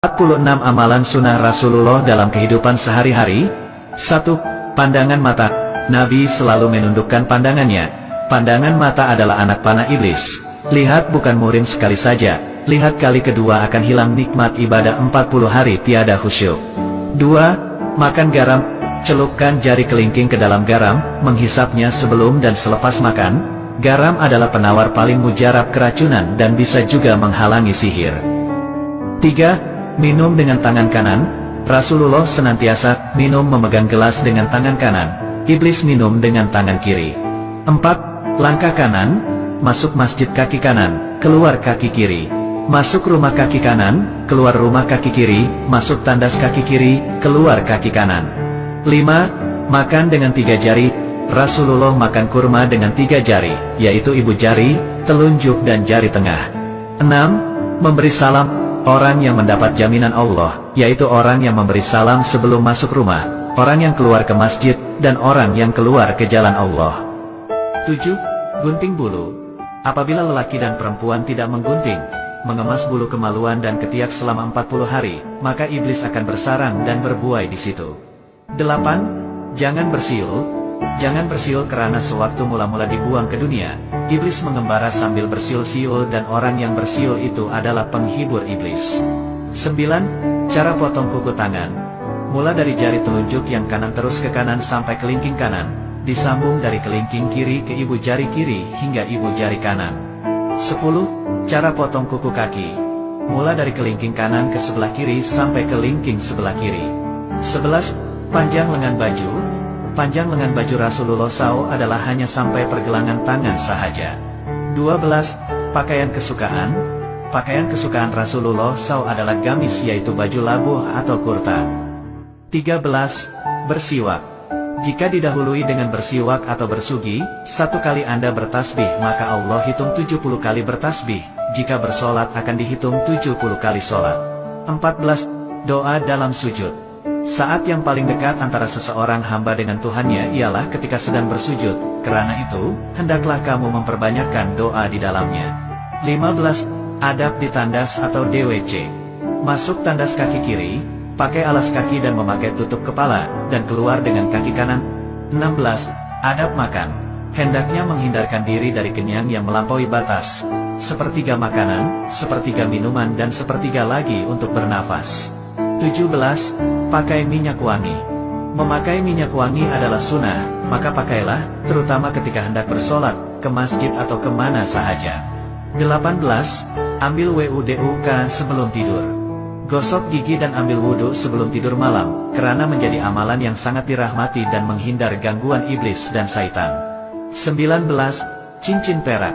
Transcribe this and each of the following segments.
46 Amalan Sunnah Rasulullah dalam kehidupan sehari-hari. 1. Pandangan mata. Nabi selalu menundukkan pandangannya. Pandangan mata adalah anak panah iblis. Lihat bukan murim sekali saja, lihat kali kedua akan hilang nikmat ibadah 40 hari tiada khusyuk. 2. Makan garam. Celupkan jari kelingking ke dalam garam, menghisapnya sebelum dan selepas makan. Garam adalah penawar paling mujarab keracunan dan bisa juga menghalangi sihir. 3. Minum dengan tangan kanan. Rasulullah senantiasa minum memegang gelas dengan tangan kanan. Iblis minum dengan tangan kiri. 4. Langkah kanan. Masuk masjid kaki kanan, keluar kaki kiri. Masuk rumah kaki kanan, keluar rumah kaki kiri. Masuk tandas kaki kiri, keluar kaki kanan. 5. Makan dengan 3 jari. Rasulullah makan kurma dengan 3 jari, yaitu ibu jari, telunjuk dan jari tengah. 6. Memberi salam. Orang yang mendapat jaminan Allah, yaitu orang yang memberi salam sebelum masuk rumah, orang yang keluar ke masjid, dan orang yang keluar ke jalan Allah. 7. Gunting bulu. Apabila lelaki dan perempuan tidak menggunting, mengemas bulu kemaluan dan ketiak selama 40 hari, maka iblis akan bersarang dan berbuai di situ. 8. Jangan bersiul. Jangan bersiul karena sewaktu mula-mula dibuang ke dunia, iblis mengembara sambil bersiul-siul dan orang yang bersiul itu adalah penghibur iblis. 9. Cara potong kuku tangan. Mula dari jari telunjuk yang kanan terus ke kanan sampai kelingking kanan, disambung dari kelingking kiri ke ibu jari kiri hingga ibu jari kanan. 10. Cara potong kuku kaki. Mula dari kelingking kanan ke sebelah kiri sampai kelingking sebelah kiri. 11. Panjang lengan baju. Panjang lengan baju Rasulullah SAW adalah hanya sampai pergelangan tangan sahaja. 12. Pakaian kesukaan. Pakaian kesukaan Rasulullah SAW adalah gamis, yaitu baju labuh atau kurta. 13. Bersiwak. Jika didahului dengan bersiwak atau bersugi, 1 kali Anda bertasbih maka Allah hitung 70 kali bertasbih. Jika bersolat akan dihitung 70 kali solat. 14. Doa dalam sujud. Saat yang paling dekat antara seseorang hamba dengan Tuhannya ialah ketika sedang bersujud. Karena itu, hendaklah kamu memperbanyakkan doa di dalamnya. 15. Adab di tandas atau DWC. Masuk tandas kaki kiri, pakai alas kaki dan memakai tutup kepala, dan keluar dengan kaki kanan. 16. Adab makan. Hendaknya menghindarkan diri dari kenyang yang melampaui batas. Sepertiga makanan, sepertiga minuman dan sepertiga lagi untuk bernafas. 17. Pakai minyak wangi. Memakai minyak wangi adalah sunnah, maka pakailah, terutama ketika hendak bersolat, ke masjid atau kemana sahaja. 18. Ambil WUDUK sebelum tidur. Gosok gigi dan ambil wudhu sebelum tidur malam, karena menjadi amalan yang sangat dirahmati dan menghindar gangguan iblis dan syaitan. 19. Cincin perak.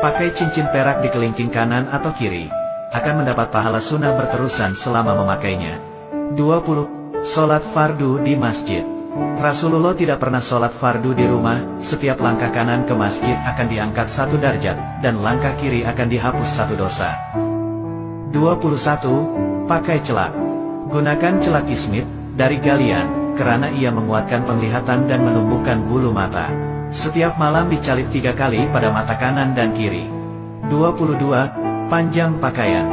Pakai cincin perak di kelingking kanan atau kiri. Akan mendapat pahala sunnah berterusan selama memakainya. 20. Sholat fardu di masjid. Rasulullah tidak pernah sholat fardu di rumah. Setiap langkah kanan ke masjid akan diangkat 1 derajat, dan langkah kiri akan dihapus 1 dosa. 21. Pakai celak. Gunakan celak kismit dari galian, karena ia menguatkan penglihatan dan menumbuhkan bulu mata. Setiap malam dicalik 3 kali pada mata kanan dan kiri. 22. Panjang pakaian.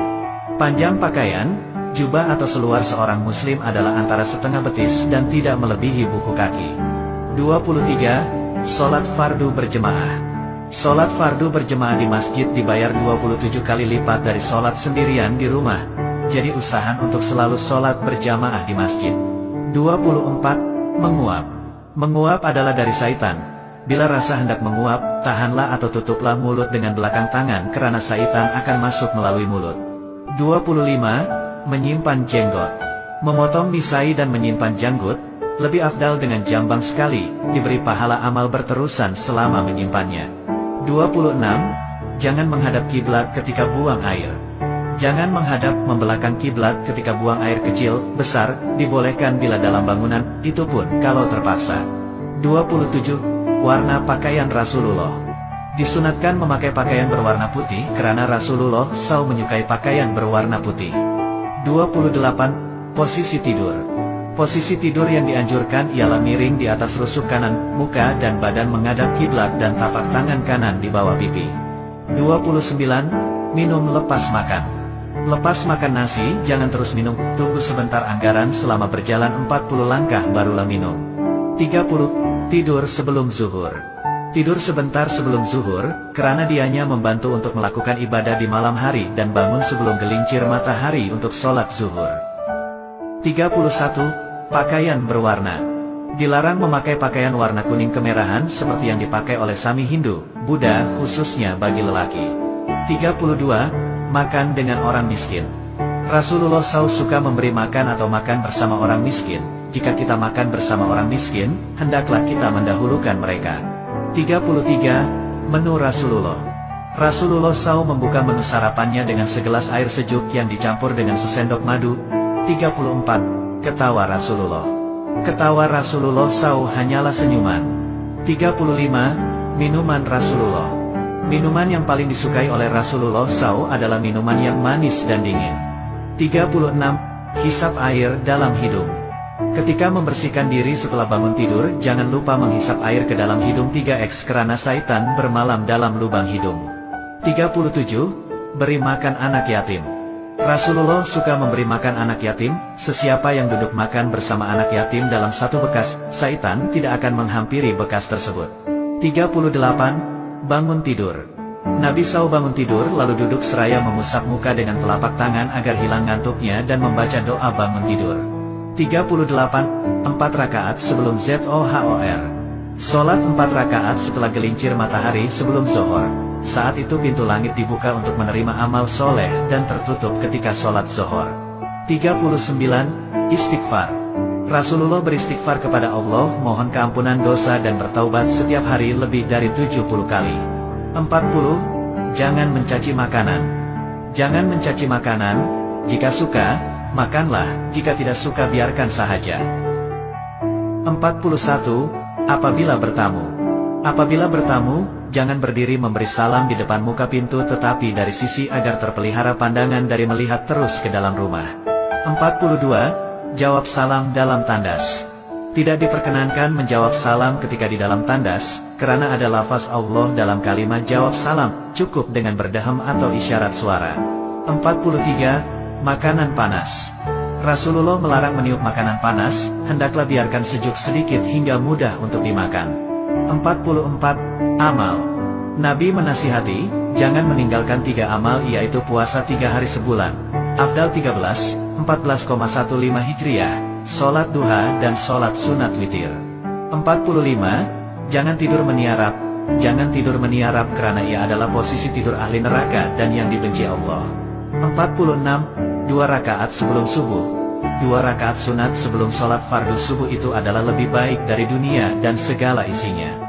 Panjang pakaian, jubah atau seluar seorang muslim adalah antara setengah betis dan tidak melebihi buku kaki. 23. Sholat fardu berjemaah. Sholat fardu berjemaah di masjid dibayar 27 kali lipat dari sholat sendirian di rumah. Jadi usahakan untuk selalu sholat berjamaah di masjid. 24. Menguap. Menguap adalah dari syaitan. Bila rasa hendak menguap, tahanlah atau tutuplah mulut dengan belakang tangan karena syaitan akan masuk melalui mulut. 25. Menyimpan jenggot. Memotong misai dan menyimpan janggut, lebih afdal dengan jambang sekali, diberi pahala amal berterusan selama menyimpannya. 26. Jangan menghadap kiblat ketika buang air. Jangan menghadap membelakang kiblat ketika buang air kecil, besar, dibolehkan bila dalam bangunan, itu pun kalau terpaksa. 27. Warna pakaian Rasulullah. Disunatkan memakai pakaian berwarna putih karena Rasulullah SAW menyukai pakaian berwarna putih. 28. Posisi tidur. Posisi tidur yang dianjurkan ialah miring di atas rusuk kanan, muka dan badan menghadap kiblat dan tapak tangan kanan di bawah pipi. 29. Minum lepas makan. Lepas makan nasi, jangan terus minum, tunggu sebentar anggaran selama berjalan 40 langkah barulah minum. 30. Tidur sebelum zuhur. Tidur sebentar sebelum zuhur, karena dianya membantu untuk melakukan ibadah di malam hari dan bangun sebelum gelincir matahari untuk sholat zuhur. 31. Pakaian berwarna. Dilarang memakai pakaian warna kuning kemerahan seperti yang dipakai oleh Sami Hindu, Buddha, khususnya bagi lelaki. 32. Makan dengan orang miskin. Rasulullah SAW suka memberi makan atau makan bersama orang miskin. Jika kita makan bersama orang miskin, hendaklah kita mendahulukan mereka. 33. Menu Rasulullah. Rasulullah SAW membuka menu sarapannya dengan segelas air sejuk yang dicampur dengan sesendok madu. 34. Ketawa Rasulullah. Ketawa Rasulullah SAW hanyalah senyuman. 35. Minuman Rasulullah. Minuman yang paling disukai oleh Rasulullah SAW adalah minuman yang manis dan dingin. 36. Hisap air dalam hidung. Ketika membersihkan diri setelah bangun tidur, jangan lupa menghisap air ke dalam hidung 3x karena syaitan bermalam dalam lubang hidung. 37. Beri makan anak yatim. Rasulullah suka memberi makan anak yatim. Sesiapa yang duduk makan bersama anak yatim dalam satu bekas, syaitan tidak akan menghampiri bekas tersebut. 38. Bangun tidur. Nabi SAW bangun tidur lalu duduk seraya mengusap muka dengan telapak tangan agar hilang ngantuknya dan membaca doa bangun tidur. 38. 4 rakaat sebelum Zuhur. Sholat 4 rakaat setelah gelincir matahari sebelum zuhur. Saat itu pintu langit dibuka untuk menerima amal soleh dan tertutup ketika sholat zuhur. 39. Istighfar. Rasulullah beristighfar kepada Allah, mohon keampunan dosa dan bertaubat setiap hari lebih dari 70 kali. 40. Jangan mencaci makanan. Jangan mencaci makanan. Jika suka, makanlah, jika tidak suka biarkan sahaja. 41. Apabila bertamu. Apabila bertamu, jangan berdiri memberi salam di depan muka pintu tetapi dari sisi agar terpelihara pandangan dari melihat terus ke dalam rumah. 42. Jawab salam dalam tandas. Tidak diperkenankan menjawab salam ketika di dalam tandas, karena ada lafaz Allah dalam kalimat jawab salam, cukup dengan berdehem atau isyarat suara. 43. Makanan panas. Rasulullah melarang meniup makanan panas, hendaklah biarkan sejuk sedikit hingga mudah untuk dimakan. 44. Amal. Nabi menasihati, jangan meninggalkan 3 amal yaitu puasa 3 hari sebulan, Afdal 13, 14,15 Hijriah, sholat duha dan sholat sunat witir. 45. Jangan tidur meniarap. Jangan tidur meniarap karena ia adalah posisi tidur ahli neraka dan yang dibenci Allah. 46. 2 rakaat sebelum subuh. 2 rakaat sunat sebelum sholat fardu subuh itu adalah lebih baik dari dunia dan segala isinya.